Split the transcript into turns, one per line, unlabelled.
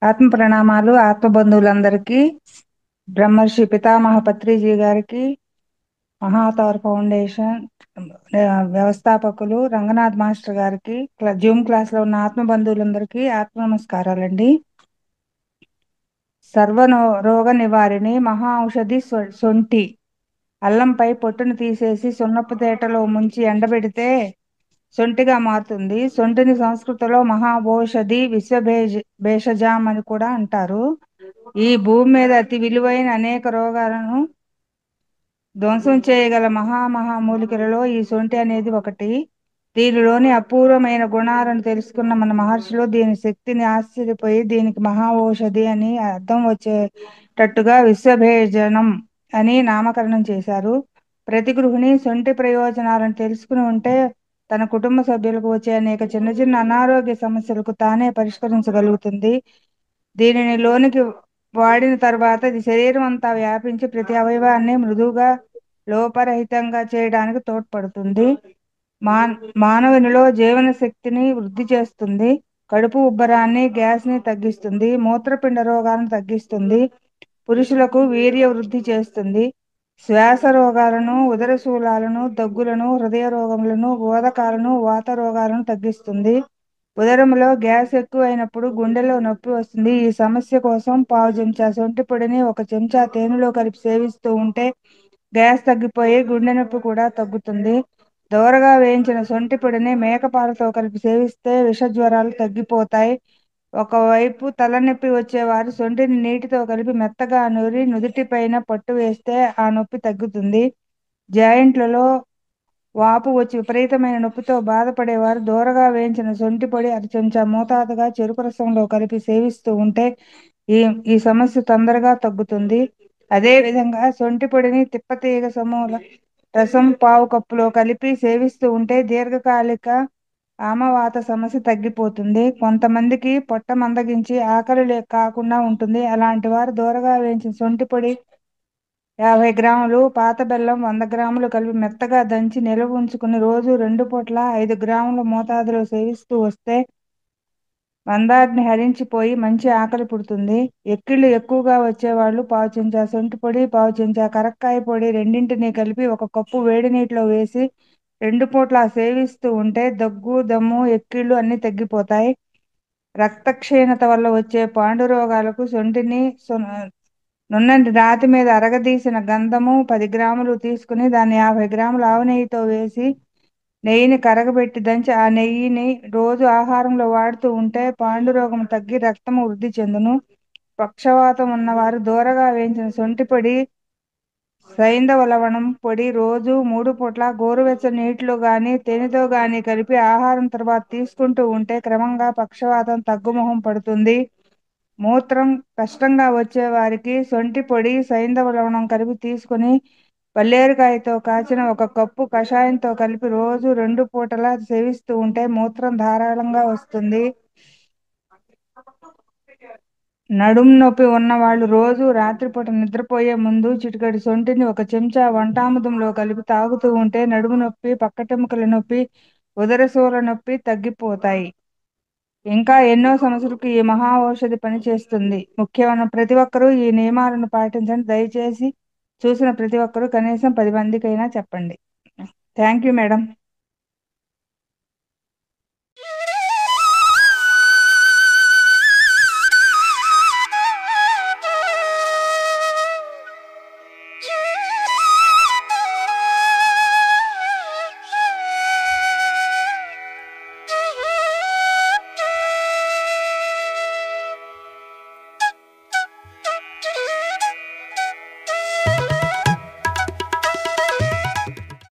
ఆత్మ ప్రణామాలు. ఆత్మ బంధువులందరికీ, బ్రహ్మర్షి పితామహ పత్రిజీ గారికి, మహాతవర్ ఫౌండేషన్ వ్యవస్థాపకులు రంగనాథ్ మాస్టర్ గారికి, జూమ్ క్లాస్ లో ఉన్న ఆత్మ బంధువులందరికీ ఆత్మ నమస్కారాలండి. రోగ నివారిణి మహా ఔషధి సొంటి. అల్లంపై పొట్టును తీసేసి సున్నపు తేటలో ముంచి ఎండబెడితే సొంటిగా మారుతుంది. సొంటిని సంస్కృతంలో మహాభోషధి, భేషజాం అని కూడా అంటారు. ఈ భూమి మీద అతి విలువైన అనేక రోగాలను ధ్వంసం చేయగల మహామూలికలలో ఈ సొంటి అనేది ఒకటి. దీనిలోని అపూర్వమైన గుణాలను తెలుసుకున్న మన మహర్షులు దీని శక్తిని ఆశ్చర్యపోయి దీనికి మహా ఔషధి అని అర్థం వచ్చేటట్టుగా విశ్వభేజనం అని నామకరణం చేశారు. ప్రతి గృహిణి సొంటి ప్రయోజనాలను తెలుసుకుని ఉంటే తన కుటుంబ సభ్యులకు వచ్చే అనేక చిన్న చిన్న అనారోగ్య సమస్యలకు తానే పరిష్కరించగలుగుతుంది. దీనిని లోనికి వాడిన తర్వాత ఇది శరీరం అంతా వ్యాపించి ప్రతి అవయవాన్ని మృదువుగా లోపరహితంగా చేయడానికి తోడ్పడుతుంది. మానవునిలో జీవన శక్తిని వృద్ధి చేస్తుంది. కడుపు ఉబ్బరాన్ని, గ్యాస్ ని తగ్గిస్తుంది. మూత్రపిండ రోగాలను తగ్గిస్తుంది. పురుషులకు వీర్య వృద్ధి చేస్తుంది. శ్వాస రోగాలను, ఉదరశూలాలను, దగ్గులను, హృదయ రోగములను, బోధకాలను, వాత రోగాలను తగ్గిస్తుంది. ఉదరంలో గ్యాస్ ఎక్కువ అయినప్పుడు గుండెలో నొప్పి వస్తుంది. ఈ సమస్య కోసం పావు చెంచా సొంటి పొడిని 1 చెంచా తేనెలో కలిపి సేవిస్తూ ఉంటే గ్యాస్ తగ్గిపోయి గుండె నొప్పి కూడా తగ్గుతుంది. దోరగా వేయించిన సొంటి పొడిని మేకపాలతో కలిపి సేవిస్తే విష జ్వరాలు తగ్గిపోతాయి. ఒకవైపు తలనొప్పి వచ్చేవారు సొంటిని నీటితో కలిపి మెత్తగా నూరి నుదుటిపైన పట్టు వేస్తే ఆ నొప్పి తగ్గుతుంది. జాయింట్లలో వాపు వచ్చి విపరీతమైన నొప్పితో బాధపడేవారు దోరగా వేయించిన సొంటి పొడి 1 చెంచా మోతాదుగా చెరుకు రసంలో కలిపి సేవిస్తూ ఉంటే ఈ సమస్య తొందరగా తగ్గుతుంది. అదే విధంగా సొంటి పొడిని తిప్పతీగ సమూల రసం పావు కప్పులో కలిపి సేవిస్తూ ఉంటే దీర్ఘకాలిక ఆమవాత సమస్య తగ్గిపోతుంది. కొంతమందికి పొట్ట మందగించి ఆకలి కాకుండా ఉంటుంది. అలాంటి వారు దోరగా వేయించిన సొంటి పొడి 50 గ్రాములు, పాత బెల్లం 100 గ్రాములు కలిపి మెత్తగా దంచి నిల్వ ఉంచుకుని రోజు 2 పూట్ల 5 గ్రాముల మోతాదులో సేవిస్తూ వస్తే మందాగ్ని హరించిపోయి మంచి ఆకలి పుడుతుంది. ఎక్కిళ్ళు ఎక్కువగా వచ్చేవాళ్ళు పావు చెంచా సొంటి పొడి, పావు చెంచా కరక్కాయ పొడి రెండింటినీ కలిపి 1 కప్పు వేడి నీటిలో వేసి 2 పూట్ల సేవిస్తూ ఉంటే దగ్గు, దమ్ము, ఎక్కిళ్ళు అన్నీ తగ్గిపోతాయి. రక్తక్షీణత వల్ల వచ్చే పాండు రోగాలకు సొంటిని నున్నటి రాతి మీద అరగదీసిన గంధము 10 గ్రాములు తీసుకుని దాన్ని 50 గ్రాముల ఆవు నెయ్యితో వేసి నెయ్యిని కరగబెట్టి దంచి ఆ నెయ్యిని రోజు ఆహారంలో వాడుతూ ఉంటే పాండురోగం తగ్గి రక్తము వృద్ధి చెందును. పక్షవాతం ఉన్నవారు దోరగా వేయించిన సొంటి పొడి, సైంధవ లవణం పొడి రోజు 3 పూట్ల గోరువెచ్చని నీటిలో గాని తేనెతో గాని కలిపి ఆహారం తర్వాత తీసుకుంటూ ఉంటే క్రమంగా పక్షవాతం తగ్గుముఖం పడుతుంది. మూత్రం కష్టంగా వచ్చే వారికి సొంటి పొడి, సైంధవ లవణం కలిపి తీసుకుని పల్లేరుకాయతో కాచిన 1 కప్పు కషాయంతో కలిపి రోజు 2 పూటలా సేవిస్తూ ఉంటే మూత్రం ధారాళంగా వస్తుంది. నడుం నొప్పి ఉన్నవాళ్ళు రోజు రాత్రిపూట నిద్రపోయే ముందు చిటికెడు సొంటిని 1 చెంచా వంటాముదంలో కలిపి తాగుతూ ఉంటే నడుము నొప్పి, పక్కటెముకల నొప్పి, ఉదరశూల నొప్పి తగ్గిపోతాయి. ఇంకా ఎన్నో సమస్యలకు ఈ మహా ఔషధి పనిచేస్తుంది. ముఖ్యమైన ప్రతి ఒక్కరూ ఈ నియమాలను పాటించండి. దయచేసి చూసిన ప్రతి ఒక్కరూ కనీసం 10 మందికైనా చెప్పండి. Thank you madam.